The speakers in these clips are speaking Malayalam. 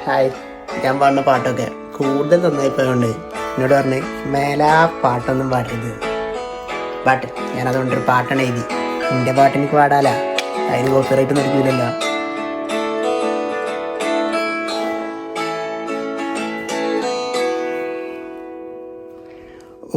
ഹായ്, ഞാൻ പാടുന്ന പാട്ടൊക്കെ കൂടുതൽ നന്നായി പോയതുകൊണ്ട് എന്നോട് പറഞ്ഞ് മേലാ പാട്ടൊന്നും പാടരുത്. ഞാനതുകൊണ്ടൊരു പാട്ടാണ് എഴുതി. എൻ്റെ പാട്ട് എനിക്ക് പാടാല, അതിന് കോപ്പിറൈറ്റ് നടക്കില്ലല്ലോ. ഓ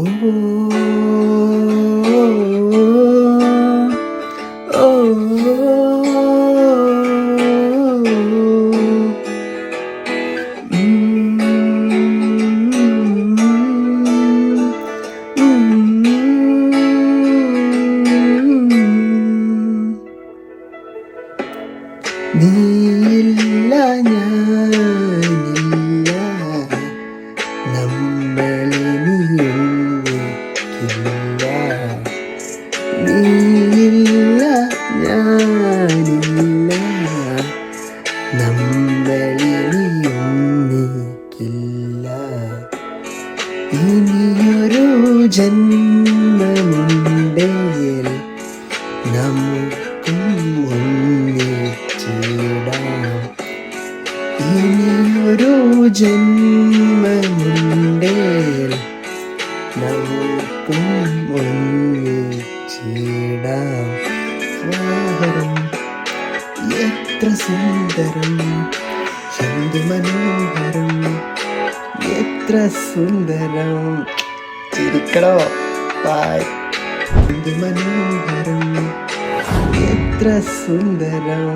നീയില്ല ഞാനില്ല, നമ്മളിനിയൊന്നിക്കില്ല. നീയില്ല ഞാനില്ല, നമ്മളിനിയൊന്നിക്കില്ല. ഇനിയൊരു ജന്മമുണ്ടേൽ നമുക്കും ഒന്നിച്ചിടാം. ഇനിയൊരു ജന്മമുണ്ടേൽ നമുക്കും ഒന്നിച്ചിടാം. സ്വാഗതം, എത്ര സുന്ദരം, എന്ത് മനോഹരം, എത്ര സുന്ദരം. ചിരിക്കണോ? ബായ്. എന്ത് മനോഹരം, എത്ര സുന്ദരം.